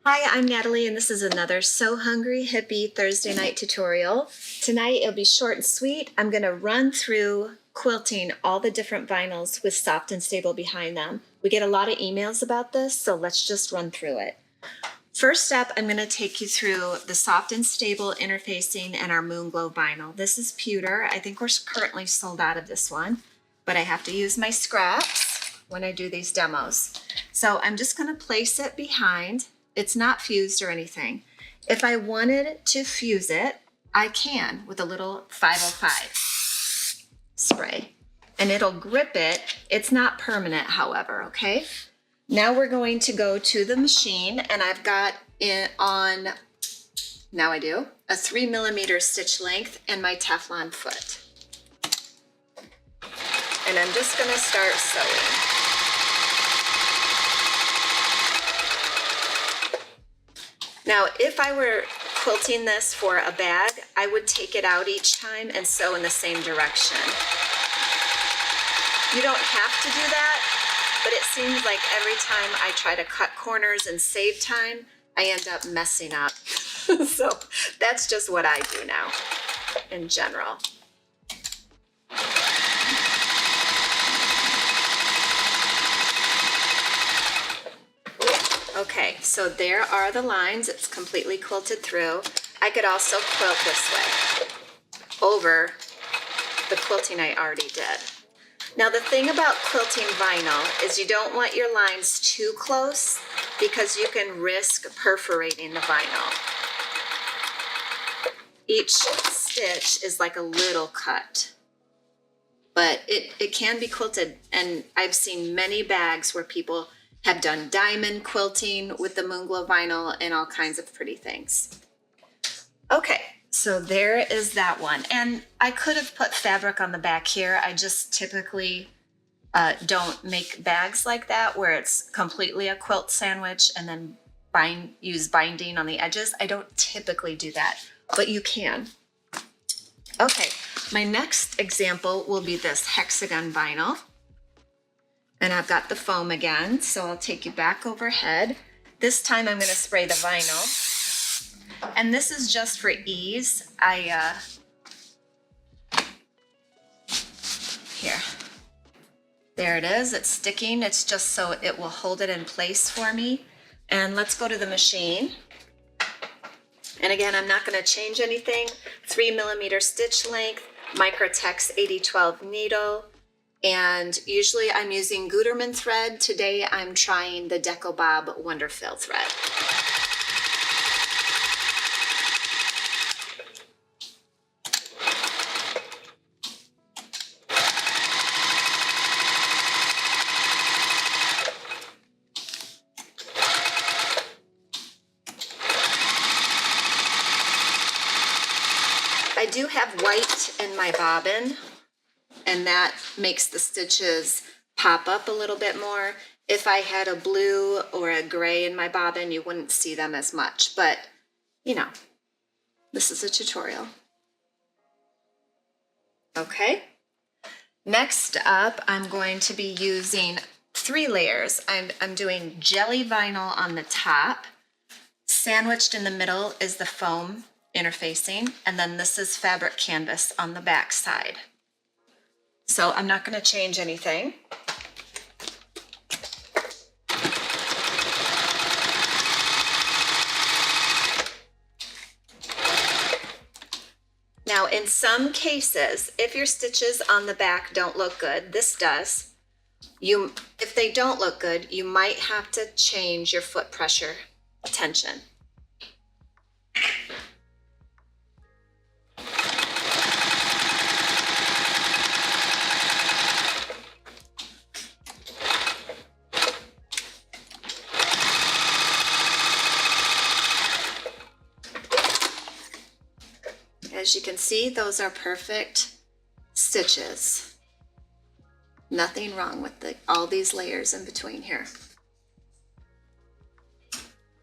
Hi, I'm Natalie, and this is another Sew Hungry Hippie Thursday night tutorial. Tonight it'll be short and sweet. I'm going to run through quilting all the different vinyls with soft and stable behind them. We get a lot of emails about this, so let's just run through it. First up, I'm going to take you through the soft and stable interfacing and our Moon Glow vinyl. This is pewter. I think we're currently sold out of this one, but I have to use my scraps when I do these demos. So I'm just going to place it behind. It's not fused or anything. If I wanted to fuse it, I can with a little 505 spray, and it'll grip it. It's not permanent, however, okay? Now we're going to go to the machine, and I've got it on, now I do, a 3mm stitch length and my Teflon foot. And I'm just gonna start sewing. Now, if I were quilting this for a bag, I would take it out each time and sew in the same direction. You don't have to do that, but it seems like every time I try to cut corners and save time, I end up messing up. So that's just what I do now in general. Okay, so there are the lines. It's completely quilted through. I could also quilt this way over the quilting I already did. Now the thing about quilting vinyl is you don't want your lines too close because you can risk perforating the vinyl. Each stitch is like a little cut, but it can be quilted, and I've seen many bags where people have done diamond quilting with the Moon Glow vinyl and all kinds of pretty things. Okay, so there is that one. And I could have put fabric on the back here. I just typically don't make bags like that where it's completely a quilt sandwich and then use binding on the edges. I don't typically do that, but you can. Okay, my next example will be this hexagon vinyl. And I've got the foam again, so I'll take you back overhead. This time I'm going to spray the vinyl. And this is just for ease. Here. There it is. It's sticking. It's just so it will hold it in place for me. And let's go to the machine. And again, I'm not going to change anything. 3mm stitch length, Microtex 8012 needle. And usually I'm using Gutermann thread. Today I'm trying the Deco Bob Wonderfill thread. I do have white in my bobbin, and that makes the stitches pop up a little bit more. If I had a blue or a gray in my bobbin, you wouldn't see them as much, but you know, this is a tutorial. Okay, next up, I'm going to be using 3 layers. I'm doing jelly vinyl on the top. Sandwiched in the middle is the foam interfacing, and then this is fabric canvas on the back side. So I'm not going to change anything. Now, in some cases, if your stitches on the back don't look good, this does, if they don't look good, you might have to change your foot pressure tension. As you can see, those are perfect stitches. Nothing wrong with all these layers in between here.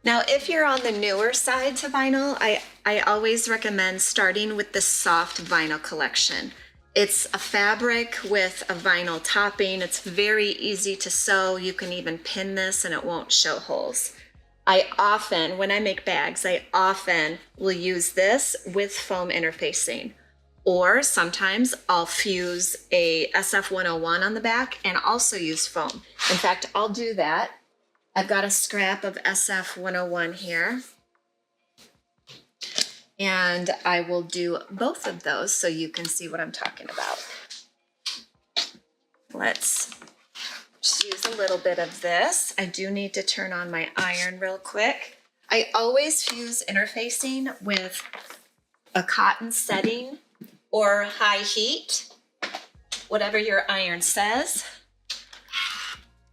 Now, if you're on the newer side to vinyl, I always recommend starting with the soft vinyl collection. It's a fabric with a vinyl topping. It's very easy to sew. You can even pin this and it won't show holes. I often, when I make bags, I often will use this with foam interfacing. Or sometimes I'll fuse a SF-101 on the back and also use foam. In fact, I'll do that. I've got a scrap of SF-101 here. And I will do both of those so you can see what I'm talking about. Let's just use a little bit of this. I do need to turn on my iron real quick. I always fuse interfacing with a cotton setting or high heat, whatever your iron says.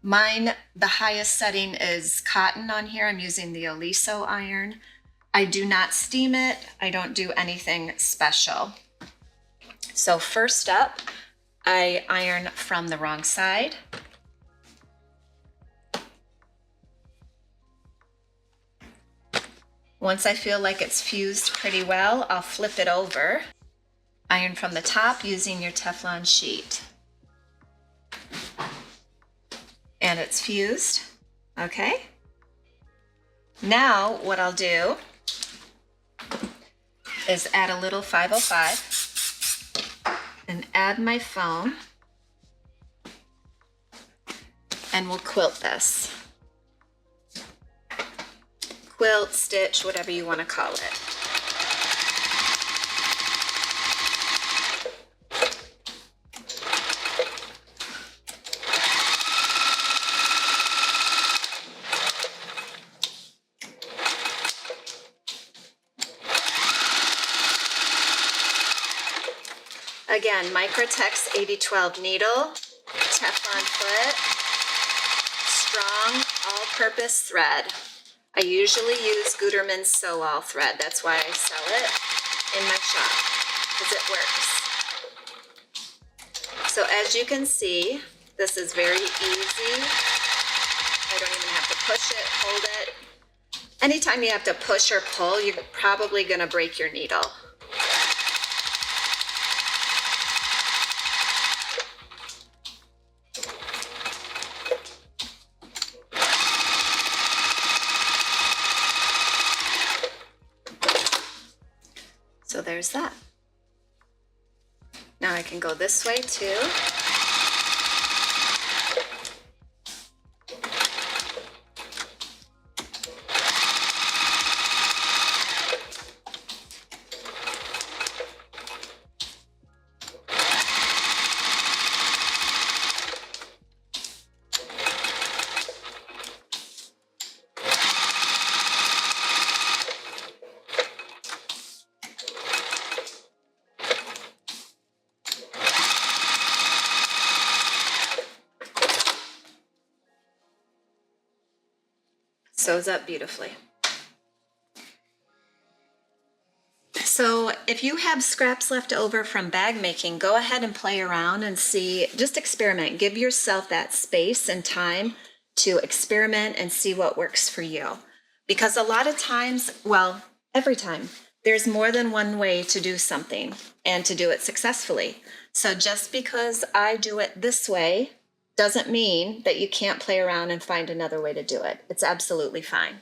Mine, the highest setting is cotton on here. I'm using the Oliso iron. I do not steam it. I don't do anything special. So first up, I iron from the wrong side. Once I feel like it's fused pretty well, I'll flip it over. Iron from the top using your Teflon sheet. And it's fused, okay? Now what I'll do is add a little 505 and add my foam, and we'll quilt this. Quilt, stitch, whatever you want to call it. Again, Microtex 8012 needle, Teflon foot, strong all-purpose thread. I usually use Gutermann's Sew All thread. That's why I sell it in my shop, because it works. So as you can see, this is very easy. I don't even have to push it, hold it. Anytime you have to push or pull, you're probably going to break your needle. So there's that. Now I can go this way too. Sews up beautifully. So if you have scraps left over from bag making, go ahead and play around and see, just experiment. Give yourself that space and time to experiment and see what works for you. Because a lot of times, well, every time, there's more than one way to do something and to do it successfully. So just because I do it this way doesn't mean that you can't play around and find another way to do it. It's absolutely fine.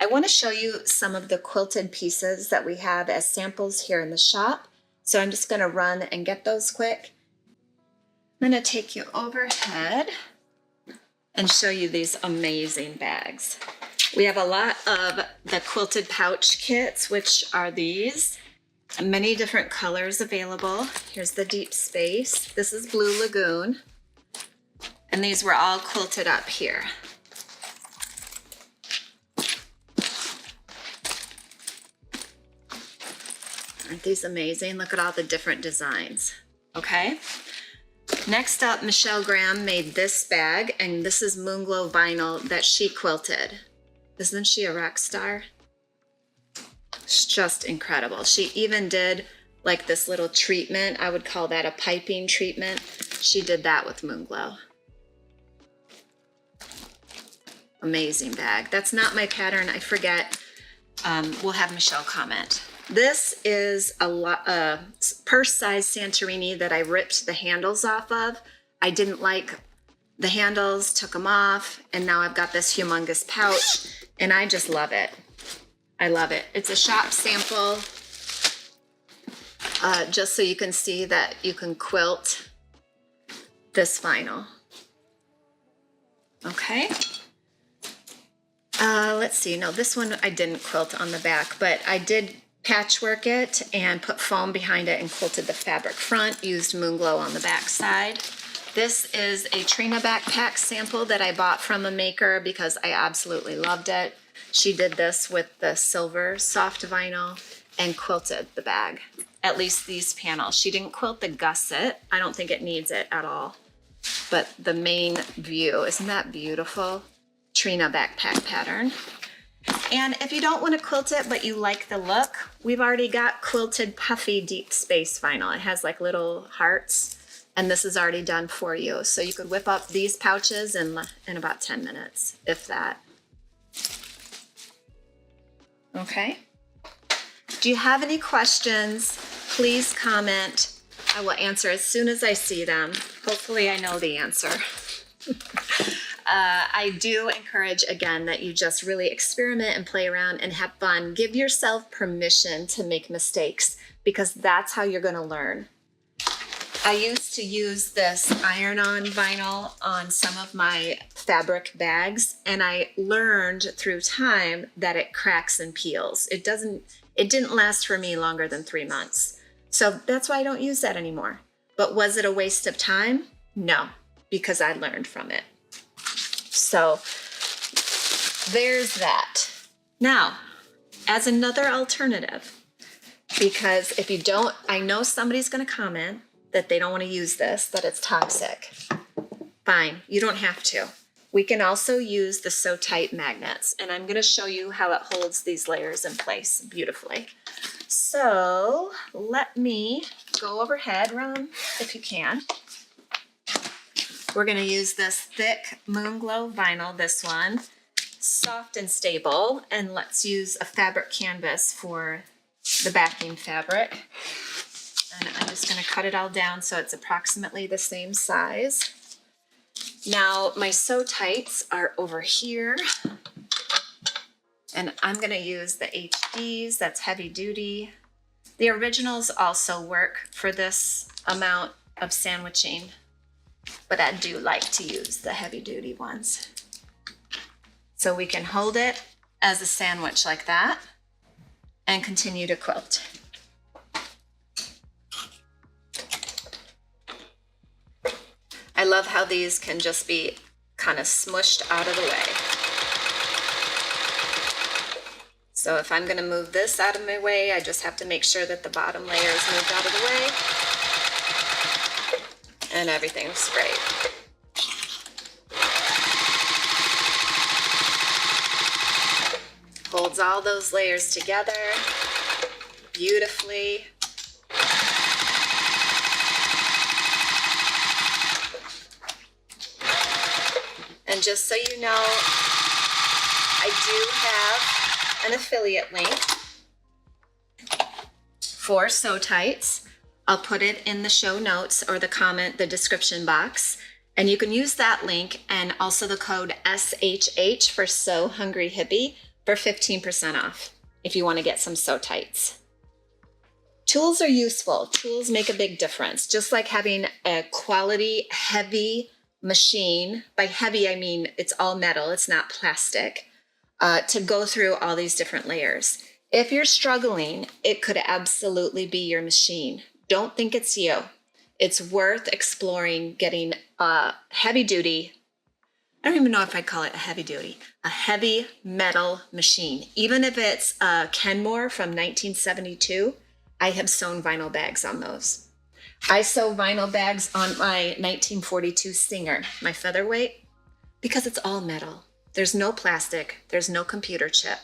I want to show you some of the quilted pieces that we have as samples here in the shop. So I'm just going to run and get those quick. I'm going to take you overhead and show you these amazing bags. We have a lot of the quilted pouch kits, which are these. Many different colors available. Here's the Deep Space. This is Blue Lagoon. And these were all quilted up here. Aren't these amazing? Look at all the different designs. Okay. Next up, Michelle Graham made this bag, and this is Moonglow vinyl that she quilted. Isn't she a rock star? It's just incredible. She even did like this little treatment. I would call that a piping treatment. She did that with Moonglow. Amazing bag. That's not my pattern. I forget. We'll have Michelle comment. This is a purse size Santorini that I ripped the handles off of. I didn't like the handles, took them off, and now I've got this humongous pouch. And I just love it. I love it. It's a shop sample, just so you can see that you can quilt this vinyl. Okay. Let's see. No, this one I didn't quilt on the back, but I did patchwork it and put foam behind it and quilted the fabric front, used Moon Glow on the back side. This is a Trina backpack sample that I bought from a maker because I absolutely loved it. She did this with the silver soft vinyl and quilted the bag, at least these panels. She didn't quilt the gusset. I don't think it needs it at all. But the main view, isn't that beautiful? Trina backpack pattern. And if you don't want to quilt it, but you like the look, we've already got quilted puffy deep space vinyl. It has like little hearts, and this is already done for you. So you could whip up these pouches in about 10 minutes, if that. Okay. Do you have any questions? Please comment. I will answer as soon as I see them. Hopefully I know the answer. I do encourage, again, that you just really experiment and play around and have fun. Give yourself permission to make mistakes, because that's how you're going to learn. I used to use this iron-on vinyl on some of my fabric bags, and I learned through time that it cracks and peels. It didn't last for me longer than 3 months. So that's why I don't use that anymore. But was it a waste of time? No, because I learned from it. So there's that. Now, as another alternative, because if you don't, I know somebody's going to comment that they don't want to use this, that it's toxic. Fine, you don't have to. We can also use the Sew Tight magnets, and I'm going to show you how it holds these layers in place beautifully. So let me go overhead, Ron, if you can. We're going to use this thick Moon Glow vinyl, this one, soft and stable, and let's use a fabric canvas for the backing fabric. And I'm just going to cut it all down so it's approximately the same size. Now my Sew Tights are over here, and I'm going to use the HDs, that's heavy duty. The originals also work for this amount of sandwiching, but I do like to use the heavy duty ones. So we can hold it as a sandwich like that and continue to quilt. I love how these can just be kind of smushed out of the way. So if I'm going to move this out of my way, I just have to make sure that the bottom layer is moved out of the way. And everything's great. Holds all those layers together beautifully. And just so you know, I do have an affiliate link for Sew Tights. I'll put it in the show notes or the description box. And you can use that link and also the code SHH for Sew Hungry Hippie for 15% off if you want to get some Sew Tights. Tools are useful. Tools make a big difference. Just like having a quality, heavy machine. By heavy, I mean it's all metal, it's not plastic, to go through all these different layers. If you're struggling, it could absolutely be your machine. Don't think it's you. It's worth exploring getting a heavy duty, I don't even know if I'd call it a heavy metal machine. Even if it's a Kenmore from 1972, I have sewn vinyl bags on those. I sew vinyl bags on my 1942 Singer, my featherweight, because it's all metal. There's no plastic, there's no computer chip.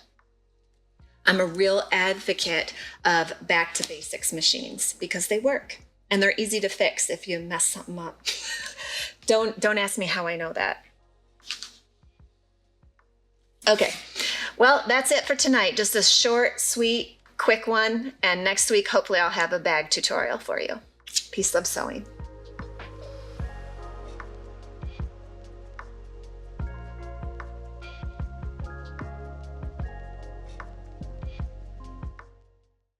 I'm a real advocate of back to basics machines because they work and they're easy to fix if you mess something up. Don't ask me how I know that. Okay, well, that's it for tonight. Just a short, sweet, quick one. And next week, hopefully I'll have a bag tutorial for you. Peace, love, sewing.